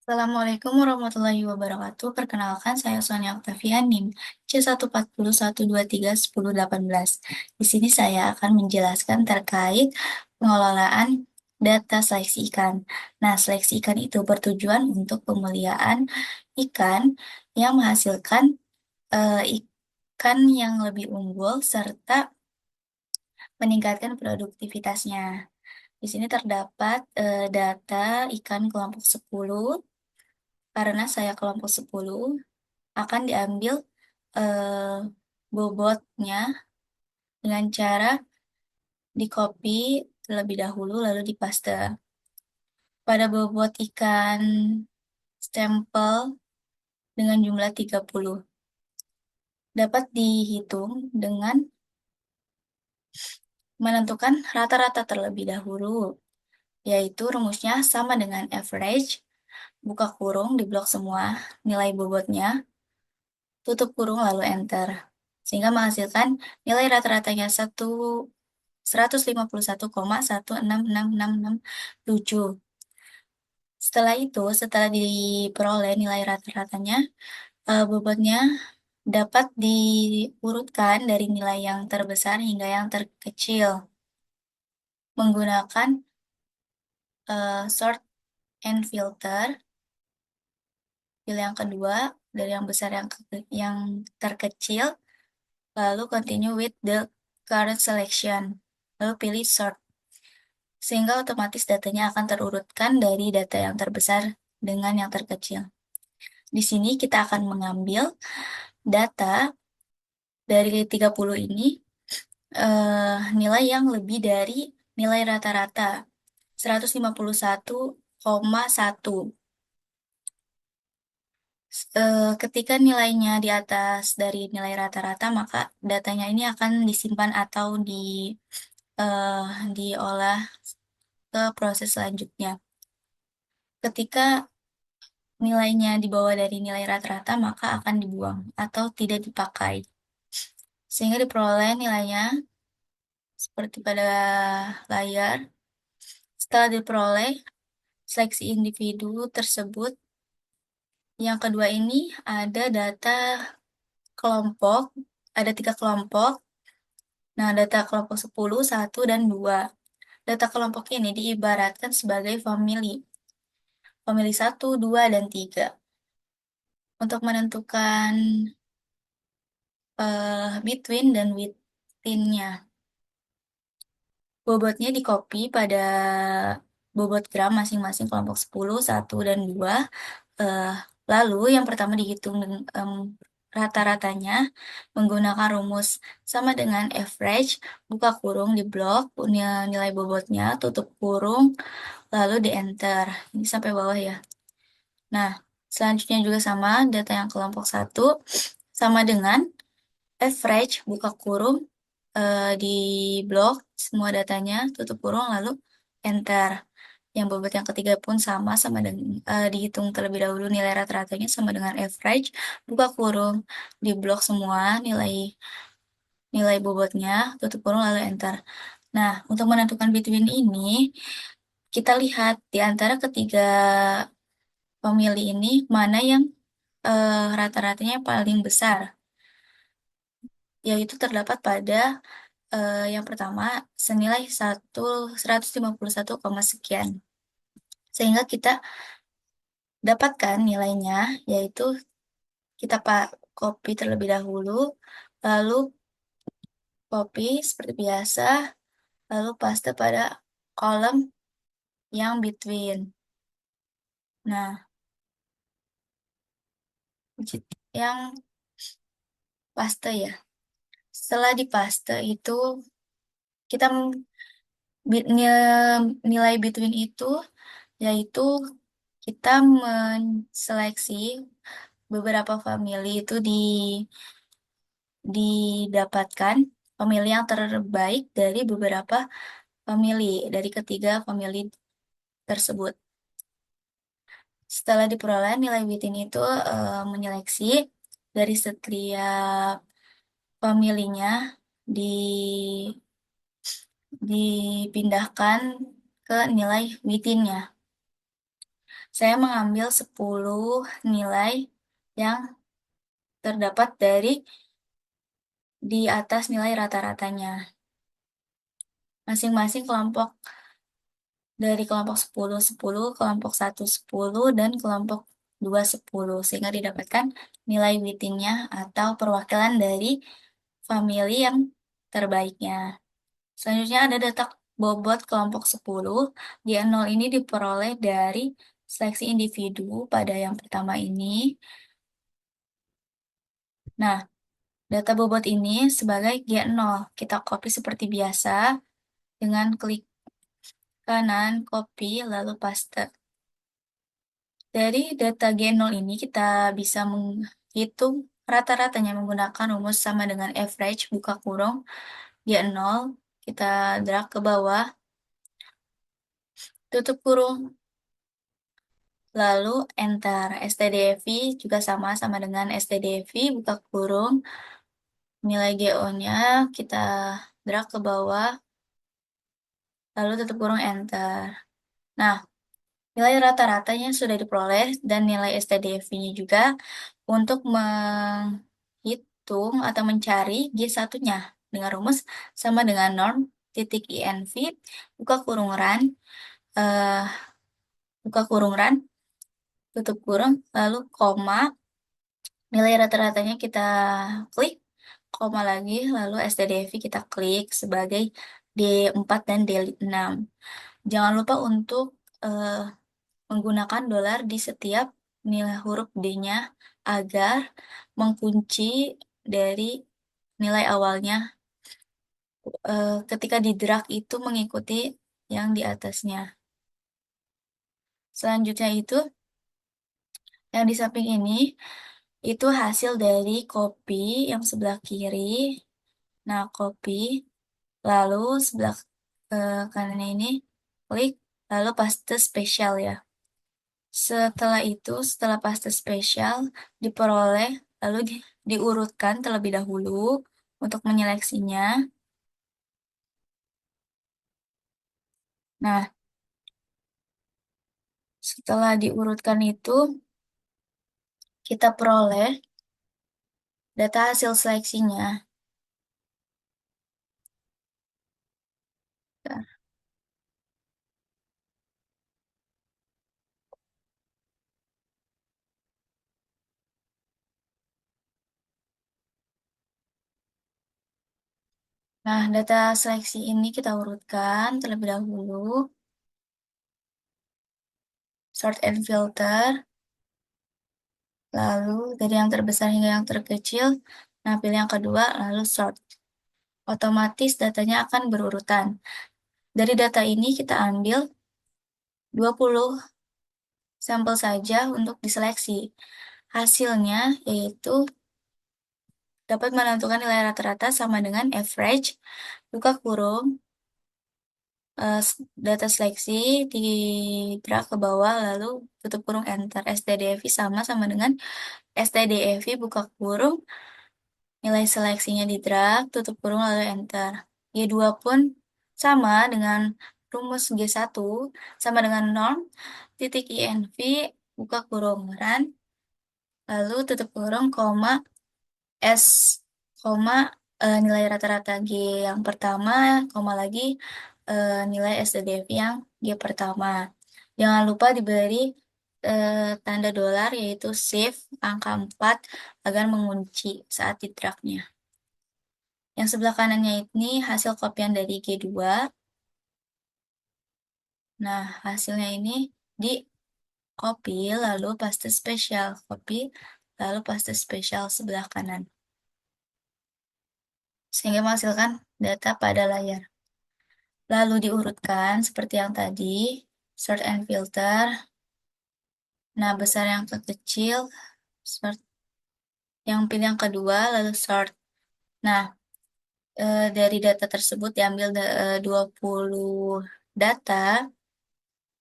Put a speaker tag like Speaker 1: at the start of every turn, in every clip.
Speaker 1: Assalamualaikum warahmatullahi wabarakatuh. Perkenalkan, saya Sonia Octavia NIM C14012310818. Di sini saya akan menjelaskan terkait pengelolaan data seleksi ikan. Nah, seleksi ikan itu bertujuan untuk pemuliaan ikan yang menghasilkan ikan yang lebih unggul serta meningkatkan produktivitasnya. Di sini terdapat data ikan kelompok 10. Karena saya kelompok 10, akan diambil eh, bobotnya dengan cara di-copy terlebih dahulu lalu dipaste. Pada bobot ikan stempel dengan jumlah 30 dapat dihitung dengan menentukan rata-rata terlebih dahulu, yaitu rumusnya sama dengan average, buka kurung di blok semua nilai bobotnya, tutup kurung lalu enter. Sehingga menghasilkan nilai rata-ratanya 151,166667. Setelah itu, setelah diperoleh nilai rata-ratanya, bobotnya dapat diurutkan dari nilai yang terbesar hingga yang terkecil menggunakan sort and filter. Pilih yang kedua dari yang besar yang terkecil, lalu continue with the current selection, lalu pilih sort, sehingga otomatis datanya akan terurutkan dari data yang terbesar dengan yang terkecil. Di sini kita akan mengambil data dari 30 ini, nilai yang lebih dari nilai rata-rata 151,1. Ketika nilainya di atas dari nilai rata-rata, maka datanya ini akan disimpan atau eh, diolah ke proses selanjutnya. Ketika nilainya di bawah dari nilai rata-rata, maka akan dibuang atau tidak dipakai. Sehingga diperoleh nilainya seperti pada layar. Setelah diperoleh seleksi individu tersebut, yang kedua ini ada data kelompok, ada 3 kelompok. Nah, data kelompok 10, 1, dan 2. Data kelompok ini diibaratkan sebagai famili. Famili 1, 2, dan 3. Untuk menentukan between dan within-nya. Bobotnya di-copy pada bobot gram masing-masing kelompok 10, 1, dan 2. Eh, Lalu yang pertama dihitung rata-ratanya menggunakan rumus sama dengan average, buka kurung di blok, nilai bobotnya, tutup kurung, lalu di enter. Ini sampai bawah ya. Nah, selanjutnya juga sama, data yang kelompok 1 sama dengan average, buka kurung, di blok semua datanya, tutup kurung, lalu enter. Yang bobot yang ketiga pun sama dengan dihitung terlebih dahulu nilai rata-ratanya sama dengan average, buka kurung, di blok semua nilai bobotnya, tutup kurung, lalu enter. Nah, untuk menentukan between ini, kita lihat di antara ketiga pemilih ini mana yang rata-ratanya paling besar, yaitu terdapat pada yang pertama senilai 151, sekian. Sehingga kita dapatkan nilainya, yaitu kita copy terlebih dahulu, lalu copy seperti biasa, lalu paste pada kolom yang between. Nah, yang paste ya. Setelah dipaste itu, kita nilai between itu, yaitu kita menseleksi beberapa famili itu didapatkan pemilih yang terbaik dari beberapa famili, dari ketiga famili tersebut. Setelah diperoleh nilai within itu menyeleksi dari setiap familinya di dipindahkan ke nilai within-nya. Saya mengambil 10 nilai yang terdapat di atas nilai rata-ratanya. Masing-masing kelompok dari kelompok 10 10, kelompok 1 10, dan kelompok 2 10, sehingga didapatkan nilai weighting-nya atau perwakilan dari famili yang terbaiknya. Selanjutnya ada data bobot kelompok 10. G0 ini diperoleh dari seleksi individu pada yang pertama ini. Nah, data bobot ini sebagai G0. Kita copy seperti biasa dengan klik kanan, copy, lalu paste. Dari data G0 ini kita bisa menghitung rata-ratanya menggunakan rumus sama dengan average, buka kurung, G0, kita drag ke bawah, tutup kurung, lalu enter. STDFI juga sama dengan STDFI, buka kurung, nilai GO-nya kita drag ke bawah, lalu tutup kurung, enter. Nah, nilai rata-ratanya sudah diperoleh dan nilai STDFI-nya juga untuk menghitung atau mencari G1-nya dengan rumus sama dengan norm titik INV, buka kurung run, eh, buka kurung run, tutup kurung, lalu koma, nilai rata-ratanya kita klik, koma lagi, lalu STDFI kita klik sebagai D4 dan D6. Jangan lupa untuk menggunakan dolar di setiap nilai huruf D-nya agar mengunci dari nilai awalnya ketika di drag itu mengikuti yang di atasnya. Selanjutnya itu, yang di samping ini, itu hasil dari copy yang sebelah kiri. Nah, copy, lalu sebelah kanan ini, klik, lalu paste spesial ya. Setelah itu, setelah paste spesial diperoleh, lalu diurutkan terlebih dahulu untuk menyeleksinya. Nah, setelah diurutkan itu, kita peroleh data hasil seleksinya. Nah, data seleksi ini kita urutkan terlebih dahulu. Sort and filter. Lalu dari yang terbesar hingga yang terkecil. Nah, pilih yang kedua, lalu sort. Otomatis datanya akan berurutan. Dari data ini kita ambil 20 sampel saja untuk diseleksi. Hasilnya yaitu dapat menentukan nilai rata-rata sama dengan average, buka kurung, data seleksi, di drag ke bawah, lalu tutup kurung, enter. STDFI sama dengan STDFI, buka kurung, nilai seleksinya di drag, tutup kurung, lalu enter. G2 pun sama dengan rumus G1, sama dengan norm, titik INV, buka kurung, run, lalu tutup kurung, koma, S, koma, nilai rata-rata G yang pertama, koma lagi, nilai STDF yang G pertama. Jangan lupa diberi tanda dolar yaitu save angka 4 agar mengunci saat di drag-nya. Yang sebelah kanannya ini hasil kopian dari G2. Nah, hasilnya ini di copy lalu paste spesial, copy lalu paste spesial sebelah kanan. Sehingga menghasilkan data pada layar. Lalu diurutkan seperti yang tadi, sort and filter. Nah, besar yang terkecil, sort yang pilih yang kedua, lalu sort. Nah, dari data tersebut diambil 20 data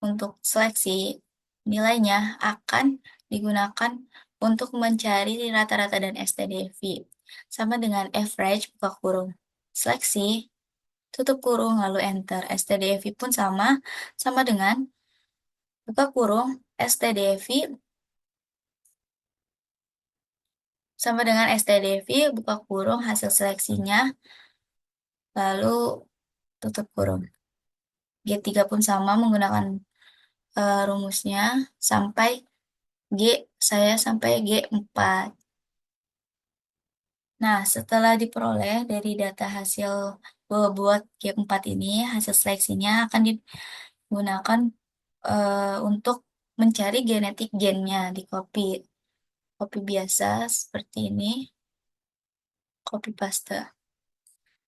Speaker 1: untuk seleksi, nilainya akan digunakan untuk mencari rata-rata dan STDV. Sama dengan average, buka kurung. Seleksi, tutup kurung, lalu enter. STDV pun sama dengan buka kurung, STDV sama dengan STDV, buka kurung hasil seleksinya, lalu tutup kurung. G3 pun sama menggunakan rumusnya sampai G, saya sampai G4. Nah, setelah diperoleh dari data hasil buat G4 ini, hasil seleksinya akan digunakan untuk mencari genetik gennya di copy. Copy biasa seperti ini, copy paste.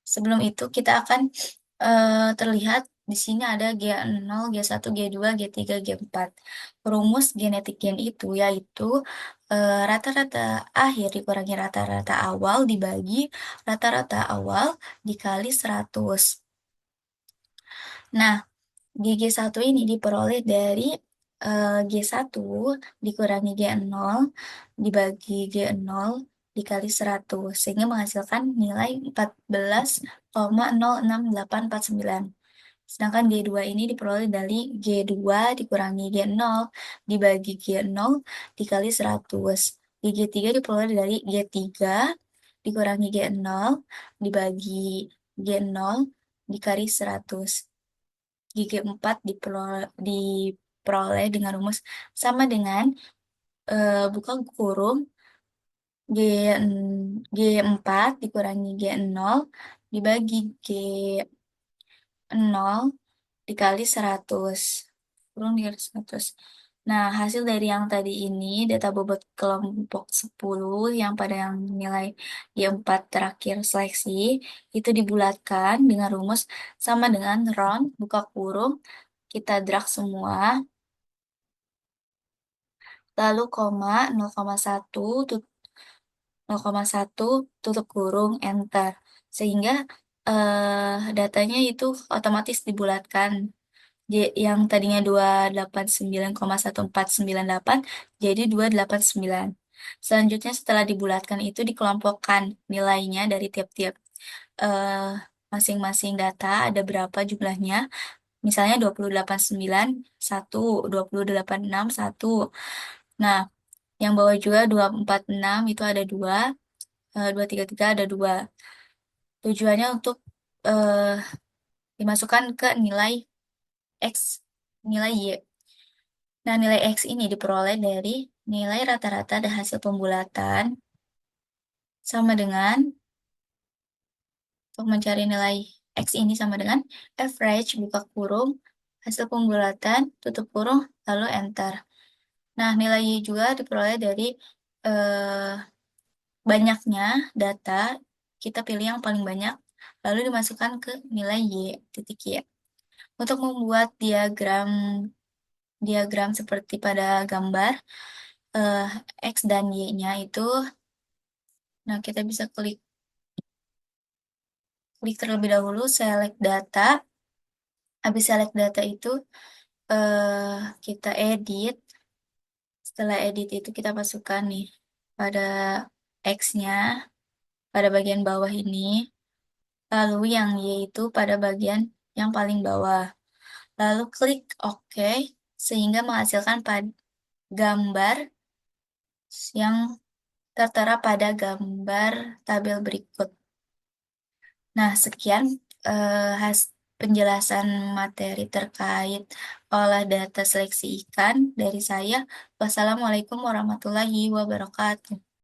Speaker 1: Sebelum itu kita akan terlihat di sini ada G0, G1, G2, G3, G4. Rumus genetik gen itu yaitu rata-rata akhir dikurangi rata-rata awal dibagi rata-rata awal dikali 100. Nah, G1 ini diperoleh dari G1 dikurangi G0 dibagi G0 dikali 100, sehingga menghasilkan nilai 14,06849. Sedangkan G2 ini diperoleh dari G2 dikurangi G0 dibagi G0 dikali 100. G3 diperoleh dari G3 dikurangi G0 dibagi G0 dikali 100. G4 diperoleh dengan rumus sama dengan buka kurung G, G4 dikurangi G0 dibagi G0 dikali 100. Kurung dikali 100. Nah, hasil dari yang tadi ini, data bobot kelompok 10 yang pada yang nilai Y4 terakhir seleksi, itu dibulatkan dengan rumus sama dengan round, buka kurung, kita drag semua, lalu koma, 0,1, 0,1, tutup kurung, enter. Sehingga datanya itu otomatis dibulatkan. Yang tadinya 289,1498 jadi 289. Selanjutnya setelah dibulatkan itu dikelompokkan nilainya dari tiap-tiap eh, masing-masing data ada berapa jumlahnya. Misalnya 2089 1, 2086 1. Nah, yang bawah juga 246 itu ada 2, 233 ada 2. Tujuannya untuk eh, dimasukkan ke nilai X, nilai Y. Nah, nilai X ini diperoleh dari nilai rata-rata dan hasil pembulatan sama dengan, untuk mencari nilai X ini sama dengan average, buka kurung, hasil pembulatan, tutup kurung, lalu enter. Nah, nilai Y juga diperoleh dari eh, banyaknya data, kita pilih yang paling banyak, lalu dimasukkan ke nilai Y, titik Y. Untuk membuat diagram seperti pada gambar, eh, X dan Y-nya itu, nah kita bisa klik terlebih dahulu, select data. Habis select data itu, kita edit. Setelah edit itu kita masukkan nih pada X-nya, pada bagian bawah ini. Lalu yang Y itu pada bagian yang paling bawah. Lalu klik OK, sehingga menghasilkan gambar yang tertera pada gambar tabel berikut. Nah, sekian penjelasan materi terkait olah data seleksi ikan dari saya. Wassalamualaikum warahmatullahi wabarakatuh.